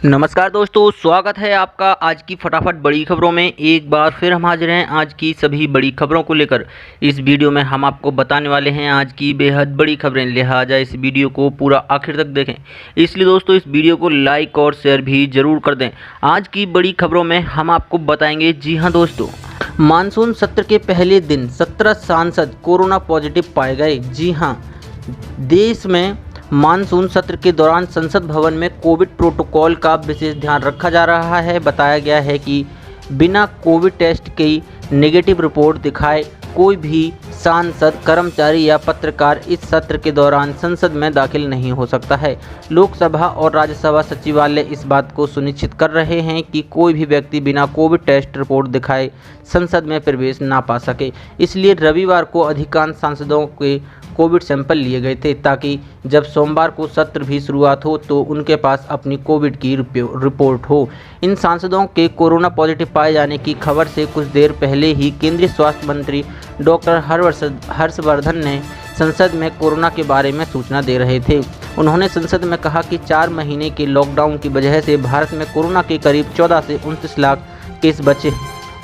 नमस्कार दोस्तों, स्वागत है आपका आज की फटाफट बड़ी खबरों में। एक बार फिर हम हाजिर हैं आज की सभी बड़ी खबरों को लेकर। इस वीडियो में हम आपको बताने वाले हैं आज की बेहद बड़ी खबरें, लिहाजा इस वीडियो को पूरा आखिर तक देखें। इसलिए दोस्तों इस वीडियो को लाइक और शेयर भी ज़रूर कर दें। आज की बड़ी खबरों में हम आपको बताएंगे, जी हाँ दोस्तों, मानसून सत्र के पहले दिन 17 सांसद कोरोना पॉजिटिव पाए गए। जी हाँ, देश में मानसून सत्र के दौरान संसद भवन में कोविड प्रोटोकॉल का विशेष ध्यान रखा जा रहा है। बताया गया है कि बिना कोविड टेस्ट की नेगेटिव रिपोर्ट दिखाए कोई भी सांसद, कर्मचारी या पत्रकार इस सत्र के दौरान संसद में दाखिल नहीं हो सकता है। लोकसभा और राज्यसभा सचिवालय इस बात को सुनिश्चित कर रहे हैं कि कोई भी व्यक्ति बिना कोविड टेस्ट रिपोर्ट दिखाए संसद में प्रवेश ना पा सके। इसलिए रविवार को अधिकांश सांसदों के कोविड सैंपल लिए गए थे, ताकि जब सोमवार को सत्र भी शुरुआत हो तो उनके पास अपनी कोविड की रिपोर्ट हो। इन सांसदों के कोरोना पॉजिटिव पाए जाने की खबर से कुछ देर पहले ही केंद्रीय स्वास्थ्य मंत्री डॉक्टर हर्षवर्धन ने संसद में कोरोना के बारे में सूचना दे रहे थे। उन्होंने संसद में कहा कि 4 महीने के लॉकडाउन की वजह से भारत में कोरोना के करीब 14 से 29 लाख केस बचे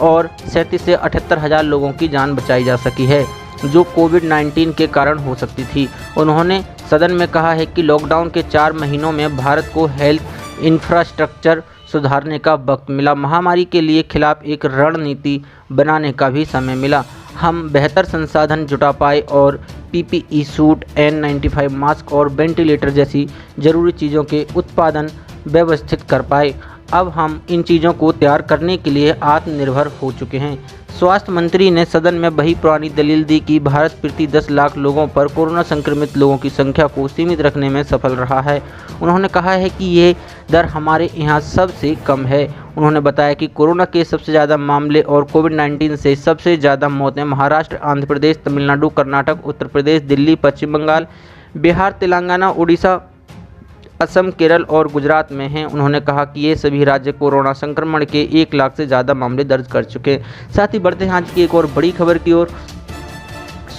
और 37 से 78 हज़ार लोगों की जान बचाई जा सकी है, जो कोविड-19 के कारण हो सकती थी। उन्होंने सदन में कहा है कि लॉकडाउन के 4 महीनों में भारत को हेल्थ इंफ्रास्ट्रक्चर सुधारने का वक्त मिला, महामारी के लिए खिलाफ एक रणनीति बनाने का भी समय मिला। हम बेहतर संसाधन जुटा पाए और पीपीई सूट, N95 मास्क और वेंटिलेटर जैसी जरूरी चीज़ों के उत्पादन व्यवस्थित कर पाए। अब हम इन चीज़ों को तैयार करने के लिए आत्मनिर्भर हो चुके हैं। स्वास्थ्य मंत्री ने सदन में वही पुरानी दलील दी कि भारत प्रति 10 लाख लोगों पर कोरोना संक्रमित लोगों की संख्या को सीमित रखने में सफल रहा है। उन्होंने कहा है कि ये दर हमारे यहाँ सबसे कम है। उन्होंने बताया कि कोरोना के सबसे ज़्यादा मामले और कोविड-19 से सबसे ज़्यादा मौतें महाराष्ट्र, आंध्र प्रदेश, तमिलनाडु, कर्नाटक, उत्तर प्रदेश, दिल्ली, पश्चिम बंगाल, बिहार, तेलंगाना, उड़ीसा, असम, केरल और गुजरात में हैं। उन्होंने कहा कि ये सभी राज्य कोरोना संक्रमण के 1 लाख से ज़्यादा मामले दर्ज कर चुके हैं। साथ ही बढ़ते हैं आज की एक और बड़ी खबर की ओर।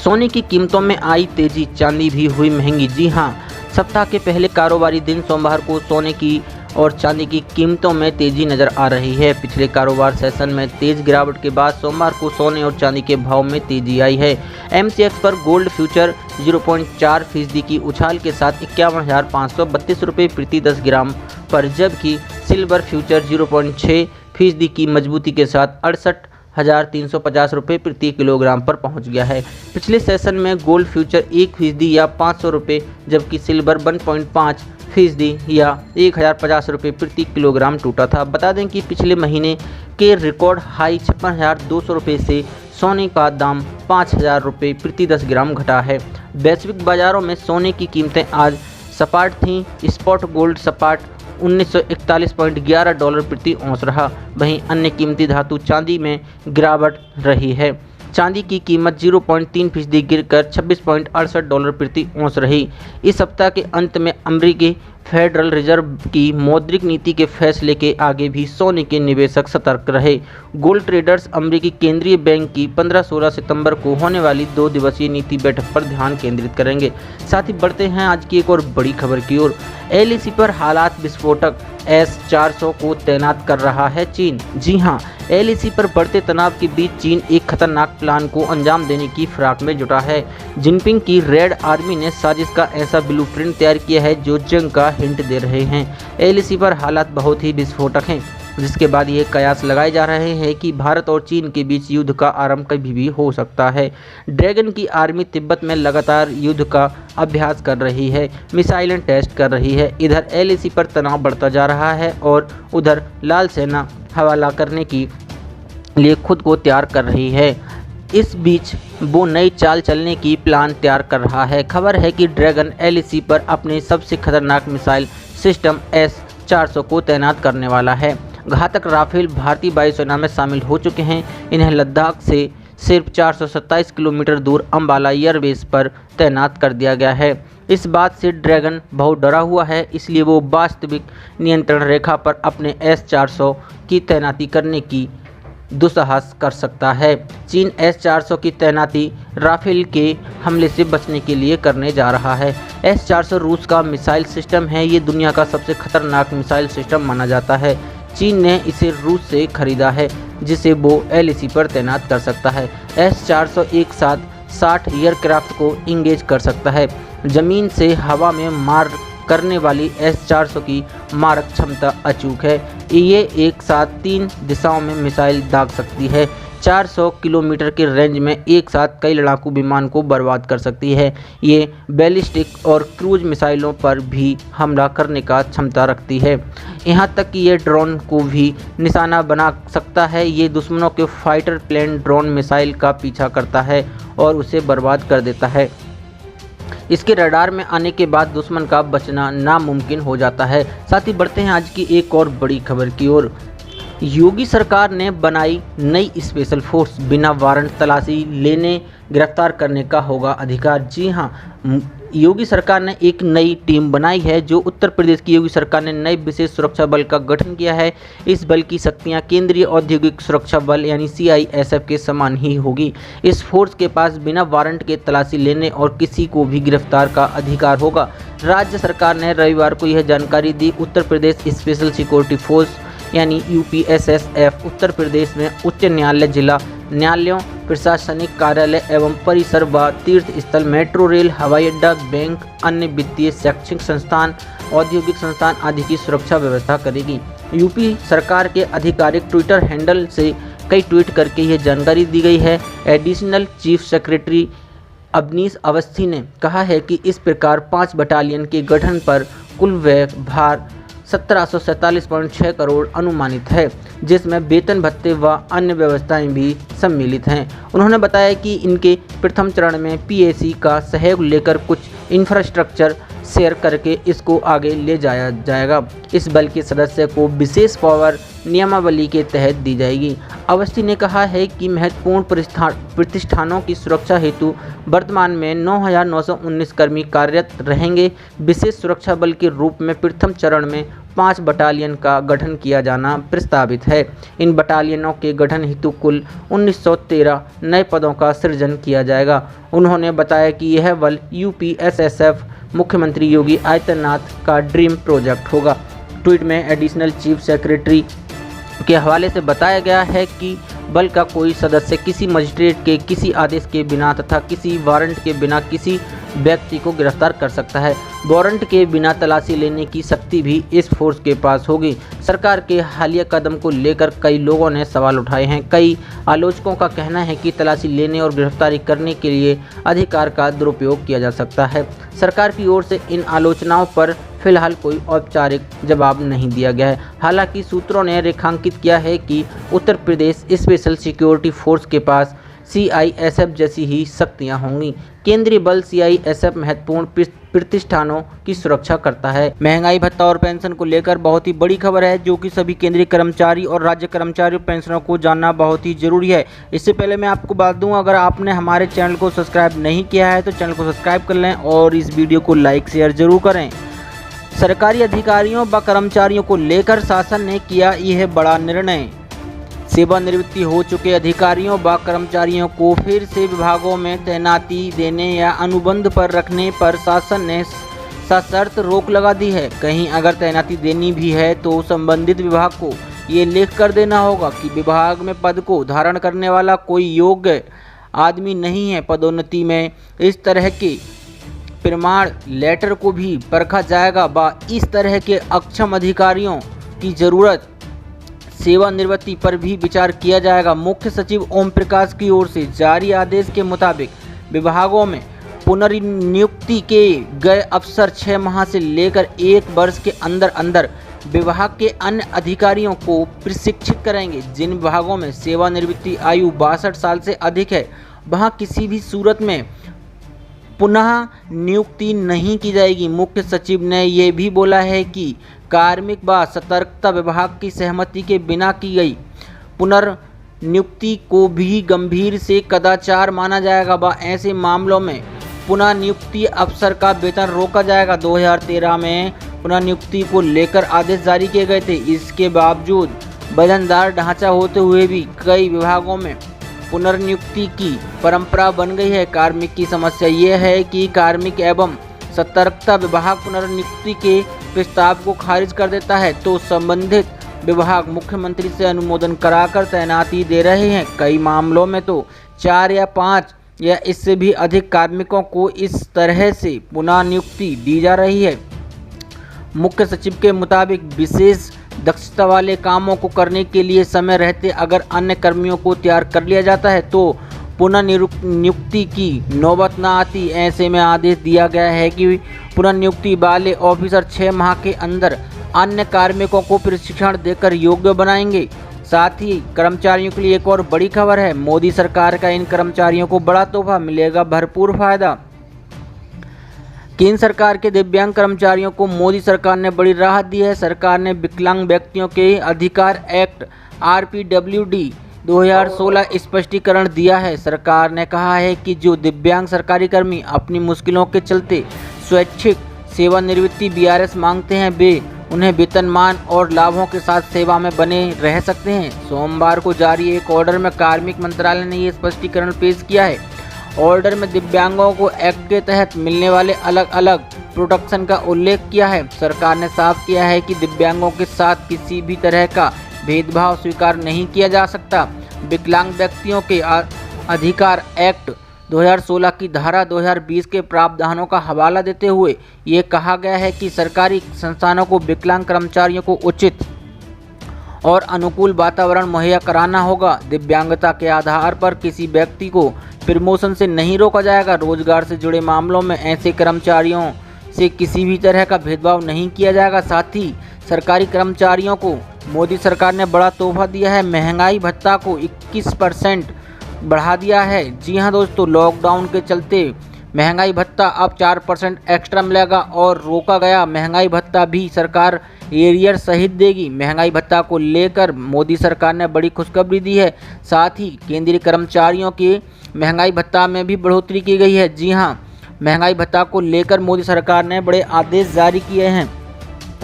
सोने की कीमतों में आई तेजी, चांदी भी हुई महंगी। जी हां, सप्ताह के पहले कारोबारी दिन सोमवार को सोने की और चांदी की कीमतों में तेजी नजर आ रही है। पिछले कारोबार सेशन में तेज गिरावट के बाद सोमवार को सोने और चांदी के भाव में तेजी आई है। MCX पर गोल्ड फ्यूचर 0.4% की उछाल के साथ 51,532 रुपये प्रति 10 ग्राम पर, जबकि सिल्वर फ्यूचर 0.6% की मजबूती के साथ 68,350 रुपये प्रति किलोग्राम पर पहुंच गया है। पिछले सेशन में गोल्ड फ्यूचर 1% या 500 रुपये, जबकि सिल्वर 1.5% या 1,050 रुपये प्रति किलोग्राम टूटा था। बता दें कि पिछले महीने के रिकॉर्ड हाई 56,200 रुपये से सोने का दाम 5,000 रुपये प्रति 10 ग्राम घटा है। वैश्विक बाजारों में सोने की कीमतें आज सपाट थीं। स्पॉट गोल्ड सपाट $1941.11 प्रति औंस रहा। वहीं अन्य कीमती धातु चांदी में गिरावट रही है। चांदी की कीमत 0.3% गिरकर $26.68 प्रति औंस रही। इस सप्ताह के अंत में अमेरिकी फेडरल रिजर्व की मौद्रिक नीति के फैसले के आगे भी सोने के निवेशक सतर्क रहे। गोल्ड ट्रेडर्स अमेरिकी केंद्रीय बैंक की 15-16 सितंबर को होने वाली 2 दिवसीय नीति बैठक पर ध्यान केंद्रित करेंगे। साथ ही बढ़ते हैं आज की एक और बड़ी खबर की ओर। LAC पर हालात विस्फोटक, S-400 को तैनात कर रहा है चीन। जी हां, LAC पर बढ़ते तनाव के बीच चीन एक खतरनाक प्लान को अंजाम देने की फिराक में जुटा है। जिनपिंग की रेड आर्मी ने साजिश का ऐसा ब्लूप्रिंट तैयार किया है जो जंग का हिंट दे रहे हैं। LAC पर हालात बहुत ही विस्फोटक हैं, जिसके बाद ये कयास लगाए जा रहे हैं कि भारत और चीन के बीच युद्ध का आरंभ कभी भी हो सकता है। ड्रैगन की आर्मी तिब्बत में लगातार युद्ध का अभ्यास कर रही है, मिसाइलें टेस्ट कर रही है। इधर LAC पर तनाव बढ़ता जा रहा है और उधर लाल सेना हवाला करने के लिए खुद को तैयार कर रही है। इस बीच वो नई चाल चलने की प्लान तैयार कर रहा है। खबर है कि ड्रैगन LAC पर अपने सबसे खतरनाक मिसाइल सिस्टम S-400 को तैनात करने वाला है। घातक राफेल भारतीय वायुसेना में शामिल हो चुके हैं। इन्हें लद्दाख से सिर्फ 427 किलोमीटर दूर अंबाला एयरबेस पर तैनात कर दिया गया है। इस बात से ड्रैगन बहुत डरा हुआ है, इसलिए वो वास्तविक नियंत्रण रेखा पर अपने S-400 की तैनाती करने की दुस्साहस कर सकता है। चीन S-400 की तैनाती राफेल के हमले से बचने के लिए करने जा रहा है। S-400 रूस का मिसाइल सिस्टम है। ये दुनिया का सबसे खतरनाक मिसाइल सिस्टम माना जाता है। चीन ने इसे रूस से खरीदा है, जिसे वो LAC पर तैनात कर सकता है। S-400 एक साथ 60 एयरक्राफ्ट को इंगेज कर सकता है। जमीन से हवा में मार करने वाली S-400 की मारक क्षमता अचूक है। ये एक साथ 3 दिशाओं में मिसाइल दाग सकती है। 400 किलोमीटर के रेंज में एक साथ कई लड़ाकू विमान को बर्बाद कर सकती है। ये बैलिस्टिक और क्रूज मिसाइलों पर भी हमला करने का क्षमता रखती है। यहाँ तक कि ये ड्रोन को भी निशाना बना सकता है। ये दुश्मनों के फाइटर प्लेन ड्रोन मिसाइल का पीछा करता है और उसे बर्बाद कर देता है। इसके रडार में आने के बाद दुश्मन का बचना नामुमकिन हो जाता है। साथ ही बढ़ते हैं आज की एक और बड़ी खबर की ओर। योगी सरकार ने बनाई नई स्पेशल फोर्स, बिना वारंट तलाशी लेने गिरफ्तार करने का होगा अधिकार। जी हां, योगी सरकार ने एक नई टीम बनाई है। जो उत्तर प्रदेश की योगी सरकार ने नए विशेष सुरक्षा बल का गठन किया है। इस बल की शक्तियां केंद्रीय औद्योगिक सुरक्षा बल यानी CISF के समान ही होगी। इस फोर्स के पास बिना वारंट के तलाशी लेने और किसी को भी गिरफ्तार का अधिकार होगा। राज्य सरकार ने रविवार को यह जानकारी दी। Uttar Pradesh special security force यानी UPSSF उत्तर प्रदेश में उच्च न्यायालय, जिला न्यायालयों, प्रशासनिक कार्यालय एवं परिसर व तीर्थ स्थल, मेट्रो रेल, हवाई अड्डा, बैंक, अन्य वित्तीय, शैक्षिक संस्थान, औद्योगिक संस्थान आदि की सुरक्षा व्यवस्था करेगी। यूपी सरकार के आधिकारिक ट्विटर हैंडल से कई ट्वीट करके यह जानकारी दी गई है। Additional chief secretary Awanish Awasthi ने कहा है कि इस प्रकार 5 बटालियन के गठन पर कुल व्यय भार 1747.6 करोड़ अनुमानित है, जिसमें वेतन भत्ते व अन्य व्यवस्थाएं भी सम्मिलित हैं। उन्होंने बताया कि इनके प्रथम चरण में PAC का सहयोग लेकर कुछ इंफ्रास्ट्रक्चर शेयर करके इसको आगे ले जाया जाएगा। इस बल के सदस्य को विशेष पावर नियमावली के तहत दी जाएगी। अवस्थी ने कहा है कि महत्वपूर्ण प्रतिष्ठानों की सुरक्षा हेतु वर्तमान में 9,919 कर्मी कार्यरत रहेंगे। विशेष सुरक्षा बल के रूप में प्रथम चरण में 5 बटालियन का गठन किया जाना प्रस्तावित है। इन बटालियनों के गठन हेतु कुल 1913 नए पदों का सृजन किया जाएगा। उन्होंने बताया कि यह बल UPSSF मुख्यमंत्री योगी आदित्यनाथ का ड्रीम प्रोजेक्ट होगा। ट्वीट में एडिशनल चीफ सेक्रेटरी के हवाले से बताया गया है कि बल का कोई सदस्य किसी मजिस्ट्रेट के किसी आदेश के बिना तथा किसी वारंट के बिना किसी व्यक्ति को गिरफ्तार कर सकता है। वारंट के बिना तलाशी लेने की शक्ति भी इस फोर्स के पास होगी। सरकार के हालिया कदम को लेकर कई लोगों ने सवाल उठाए हैं। कई आलोचकों का कहना है कि तलाशी लेने और गिरफ्तारी करने के लिए अधिकार का दुरुपयोग किया जा सकता है। सरकार की ओर से इन आलोचनाओं पर फिलहाल कोई औपचारिक जवाब नहीं दिया गया है। हालांकि सूत्रों ने रेखांकित किया है कि Uttar Pradesh special security force के पास CISF जैसी ही शक्तियां होंगी। केंद्रीय बल CISF महत्वपूर्ण प्रतिष्ठानों की सुरक्षा करता है। महंगाई भत्ता और पेंशन को लेकर बहुत ही बड़ी खबर है, जो कि सभी केंद्रीय कर्मचारी और राज्य कर्मचारी पेंशनरों को जानना बहुत ही जरूरी है। इससे पहले मैं आपको बता दूं, अगर आपने हमारे चैनल को सब्सक्राइब नहीं किया है तो चैनल को सब्सक्राइब कर लें और इस वीडियो को लाइक शेयर जरूर करें। सरकारी अधिकारियों व कर्मचारियों को लेकर शासन ने किया यह बड़ा निर्णय। सेवानिवृत्ति हो चुके अधिकारियों व कर्मचारियों को फिर से विभागों में तैनाती देने या अनुबंध पर रखने पर शासन ने सशर्त रोक लगा दी है। कहीं अगर तैनाती देनी भी है तो संबंधित विभाग को ये लिख कर देना होगा कि विभाग में पद को धारण करने वाला कोई योग्य आदमी नहीं है। पदोन्नति में इस तरह के प्रमाण लेटर को भी परखा जाएगा व इस तरह के अक्षम अधिकारियों की जरूरत सेवानिवृत्ति पर भी विचार किया जाएगा। मुख्य सचिव ओम प्रकाश की ओर से जारी आदेश के मुताबिक विभागों में पुनर्नियुक्ति के गए अफसर 6 माह से लेकर 1 वर्ष के अंदर अंदर विभाग के अन्य अधिकारियों को प्रशिक्षित करेंगे। जिन विभागों में सेवानिवृत्ति आयु 62 साल से अधिक है, वहां किसी भी सूरत में पुनः नियुक्ति नहीं की जाएगी। मुख्य सचिव ने यह भी बोला है कि कार्मिक व सतर्कता विभाग की सहमति के बिना की गई पुनर्नियुक्ति को भी गंभीर से कदाचार माना जाएगा व ऐसे मामलों में पुनः नियुक्ति अफसर का वेतन रोका जाएगा। 2013 में पुनः नियुक्ति को लेकर आदेश जारी किए गए थे। इसके बावजूद वजनदार ढांचा होते हुए भी कई विभागों में पुनर्नियुक्ति की परंपरा बन गई है। कार्मिक की समस्या ये है कि कार्मिक एवं सतर्कता विभाग पुनर्नियुक्ति के प्रस्ताव को खारिज कर देता है तो संबंधित विभाग मुख्यमंत्री से अनुमोदन कराकर तैनाती दे रहे हैं। कई मामलों में तो 4 या 5 या इससे भी अधिक कार्मिकों को इस तरह से पुनः नियुक्ति दी जा रही है। मुख्य सचिव के मुताबिक विशेष दक्षता वाले कामों को करने के लिए समय रहते अगर अन्य कर्मियों को तैयार कर लिया जाता है तो पुनः नियुक्ति की नौबत न आती। ऐसे में आदेश दिया गया है कि पुनः नियुक्ति वाले ऑफिसर 6 माह के अंदर अन्य कार्मिकों को प्रशिक्षण देकर योग्य बनाएंगे। साथ ही कर्मचारियों के लिए एक और बड़ी खबर है, मोदी सरकार का इन कर्मचारियों को बड़ा तोहफा, मिलेगा भरपूर फायदा। केंद्र सरकार के दिव्यांग कर्मचारियों को मोदी सरकार ने बड़ी राहत दी है। सरकार ने विकलांग व्यक्तियों के अधिकार एक्ट RPWD 2016 स्पष्टीकरण दिया है। सरकार ने कहा है कि जो दिव्यांग सरकारी कर्मी अपनी मुश्किलों के चलते स्वैच्छिक सेवानिवृत्ति BRS मांगते हैं वे उन्हें वेतनमान और लाभों के साथ सेवा में बने रह सकते हैं। सोमवार को जारी एक ऑर्डर में कार्मिक मंत्रालय ने ये स्पष्टीकरण पेश किया है। ऑर्डर में दिव्यांगों को एक्ट के तहत मिलने वाले अलग अलग प्रोटेक्शन का उल्लेख किया है। सरकार ने साफ किया है कि दिव्यांगों के साथ किसी भी तरह का भेदभाव स्वीकार नहीं किया जा सकता। विकलांग व्यक्तियों के अधिकार एक्ट 2016 की धारा 2020 के प्रावधानों का हवाला देते हुए ये कहा गया है कि सरकारी संस्थानों को विकलांग कर्मचारियों को उचित और अनुकूल वातावरण मुहैया कराना होगा। दिव्यांगता के आधार पर किसी व्यक्ति को प्रमोशन से नहीं रोका जाएगा। रोजगार से जुड़े मामलों में ऐसे कर्मचारियों से किसी भी तरह का भेदभाव नहीं किया जाएगा। साथ ही सरकारी कर्मचारियों को मोदी सरकार ने बड़ा तोहफा दिया है, महंगाई भत्ता को 21% बढ़ा दिया है। जी हां दोस्तों, लॉकडाउन के चलते महंगाई भत्ता अब 4% एक्स्ट्रा मिलेगा और रोका गया महंगाई भत्ता भी सरकार एरियर सहित देगी। महंगाई भत्ता को लेकर मोदी सरकार ने बड़ी खुशखबरी दी है। साथ ही केंद्रीय कर्मचारियों के महंगाई भत्ता में भी बढ़ोतरी की गई है। जी हां, महंगाई भत्ता को लेकर मोदी सरकार ने बड़े आदेश जारी किए हैं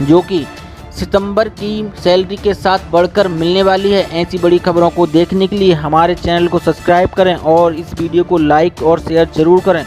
जो कि सितंबर की सैलरी के साथ बढ़कर मिलने वाली है। ऐसी बड़ी खबरों को देखने के लिए हमारे चैनल को सब्सक्राइब करें और इस वीडियो को लाइक और शेयर जरूर करें।